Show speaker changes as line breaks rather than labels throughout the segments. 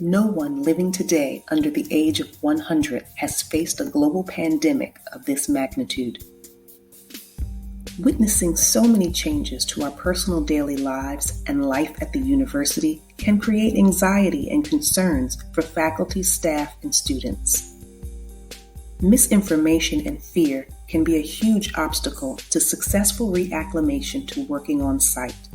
No one living today under the age of 100 has faced a global pandemic of this magnitude. Witnessing so many changes to our personal daily lives and life at the university can create anxiety and concerns for faculty, staff, and students. Misinformation and fear can be a huge obstacle to successful reacclimation to working on site.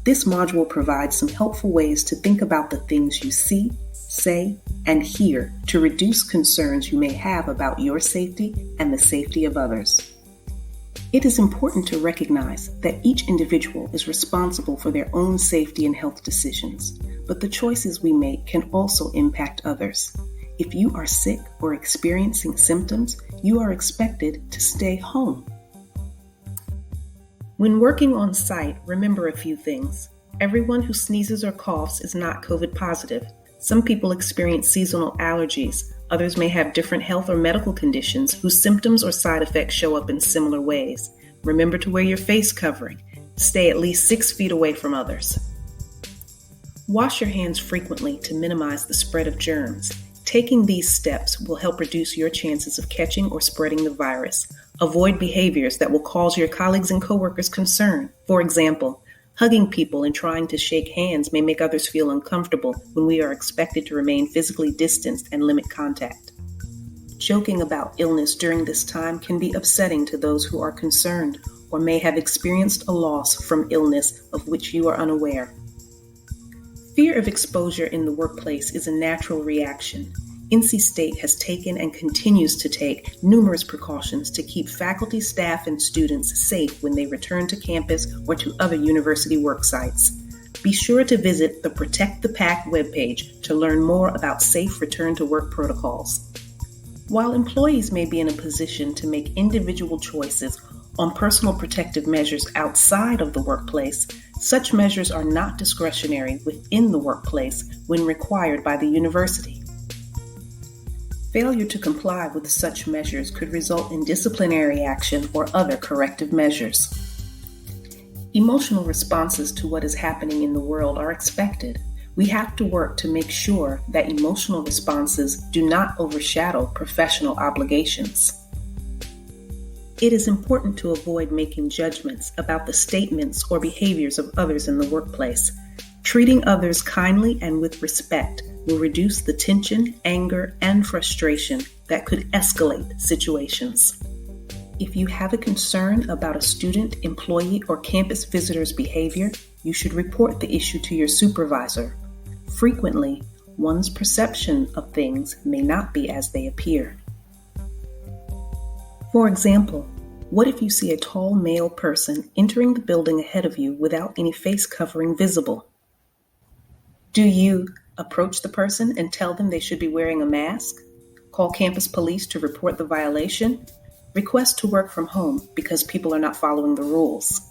This module provides some helpful ways to think about the things you see, say, and hear to reduce concerns you may have about your safety and the safety of others. It is important to recognize that each individual is responsible for their own safety and health decisions, but the choices we make can also impact others. If you are sick or experiencing symptoms, you are expected to stay home. When working on site, remember a few things. Everyone who sneezes or coughs is not COVID positive. Some people experience seasonal allergies. Others may have different health or medical conditions whose symptoms or side effects show up in similar ways. Remember to wear your face covering. Stay at least 6 feet away from others. Wash your hands frequently to minimize the spread of germs. Taking these steps will help reduce your chances of catching or spreading the virus. Avoid behaviors that will cause your colleagues and coworkers concern. For example, hugging people and trying to shake hands may make others feel uncomfortable when we are expected to remain physically distanced and limit contact. Joking about illness during this time can be upsetting to those who are concerned or may have experienced a loss from illness of which you are unaware. Fear of exposure in the workplace is a natural reaction. NC State has taken and continues to take numerous precautions to keep faculty, staff, and students safe when they return to campus or to other university work sites. Be sure to visit the Protect the Pack webpage to learn more about safe return to work protocols. While employees may be in a position to make individual choices on personal protective measures outside of the workplace, such measures are not discretionary within the workplace when required by the university. Failure to comply with such measures could result in disciplinary action or other corrective measures. Emotional responses to what is happening in the world are expected. We have to work to make sure that emotional responses do not overshadow professional obligations. It is important to avoid making judgments about the statements or behaviors of others in the workplace. Treating others kindly and with respect will reduce the tension, anger, and frustration that could escalate situations. If you have a concern about a student, employee, or campus visitor's behavior, you should report the issue to your supervisor. Frequently, one's perception of things may not be as they appear. For example, what if you see a tall male person entering the building ahead of you without any face covering visible? Do you approach the person and tell them they should be wearing a mask? Call campus police to report the violation? Request to work from home because people are not following the rules.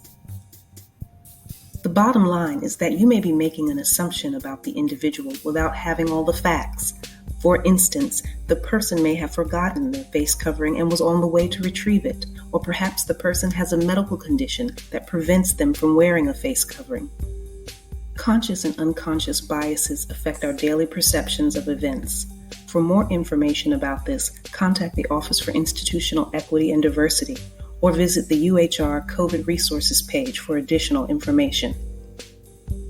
The bottom line is that you may be making an assumption about the individual without having all the facts. For instance, the person may have forgotten their face covering and was on the way to retrieve it, or perhaps the person has a medical condition that prevents them from wearing a face covering. Conscious and unconscious biases affect our daily perceptions of events. For more information about this, contact the Office for Institutional Equity and Diversity or visit the UHR COVID resources page for additional information.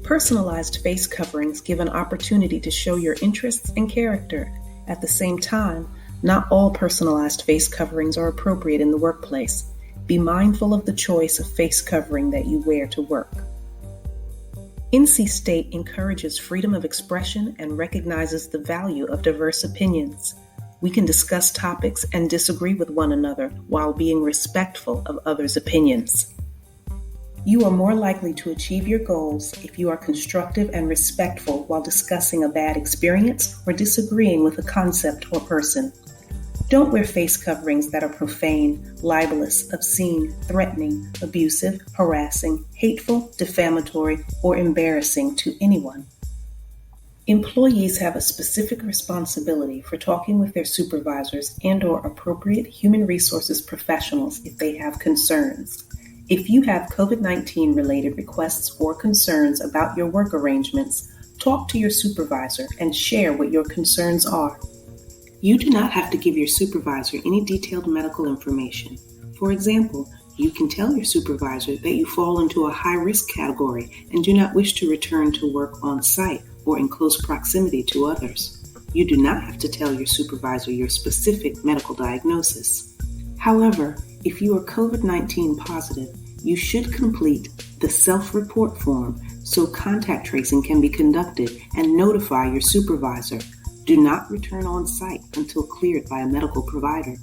Personalized face coverings give an opportunity to show your interests and character. At the same time, not all personalized face coverings are appropriate in the workplace. Be mindful of the choice of face covering that you wear to work. NC State encourages freedom of expression and recognizes the value of diverse opinions. We can discuss topics and disagree with one another while being respectful of others' opinions. You are more likely to achieve your goals if you are constructive and respectful while discussing a bad experience or disagreeing with a concept or person. Don't wear face coverings that are profane, libelous, obscene, threatening, abusive, harassing, hateful, defamatory, or embarrassing to anyone. Employees have a specific responsibility for talking with their supervisors and/or appropriate human resources professionals if they have concerns. If you have COVID-19 related requests or concerns about your work arrangements, Talk to your supervisor and share what your concerns are. You do not have to give your supervisor any detailed medical information. For example, you can tell your supervisor that you fall into a high-risk category and do not wish to return to work on site or in close proximity to others. You do not have to tell your supervisor your specific medical diagnosis. However, if you are COVID-19 positive, you should complete the self-report form so contact tracing can be conducted and notify your supervisor. Do not return on site until cleared by a medical provider.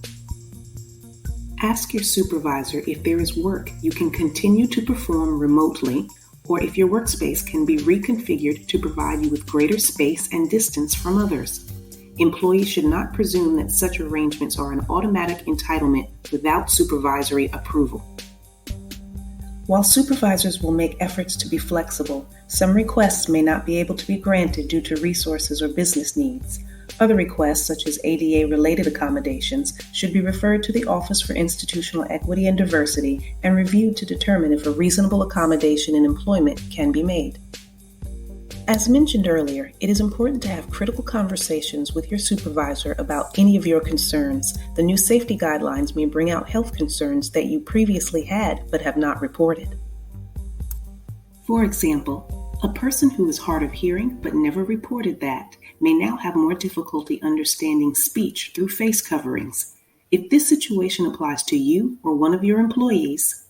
Ask your supervisor if there is work you can continue to perform remotely, or if your workspace can be reconfigured to provide you with greater space and distance from others. Employees should not presume that such arrangements are an automatic entitlement without supervisory approval. While supervisors will make efforts to be flexible, some requests may not be able to be granted due to resources or business needs. Other requests, such as ADA-related accommodations, should be referred to the Office for Institutional Equity and Diversity and reviewed to determine if a reasonable accommodation in employment can be made. As mentioned earlier, it is important to have critical conversations with your supervisor about any of your concerns. The new safety guidelines may bring out health concerns that you previously had but have not reported. For example, a person who is hard of hearing but never reported that may now have more difficulty understanding speech through face coverings. If this situation applies to you or one of your employees,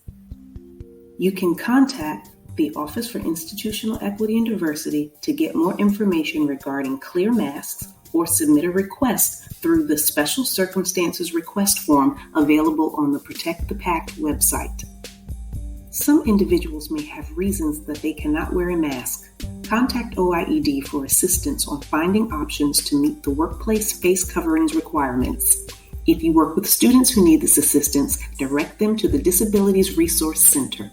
you can contact the Office for Institutional Equity and Diversity to get more information regarding clear masks or submit a request through the Special Circumstances Request form available on the Protect the PACT website. Some individuals may have reasons that they cannot wear a mask. Contact OIED for assistance on finding options to meet the workplace face coverings requirements. If you work with students who need this assistance, direct them to the Disabilities Resource Center.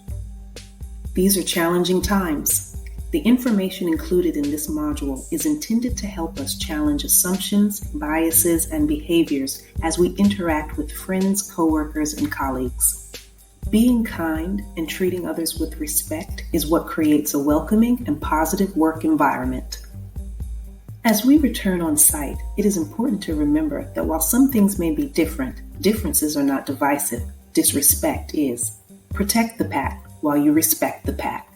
These are challenging times. The information included in this module is intended to help us challenge assumptions, biases, and behaviors as we interact with friends, coworkers, and colleagues. Being kind and treating others with respect is what creates a welcoming and positive work environment. As we return on site, it is important to remember that while some things may be different, differences are not divisive. Disrespect is. Protect the PACT while you respect the PACT.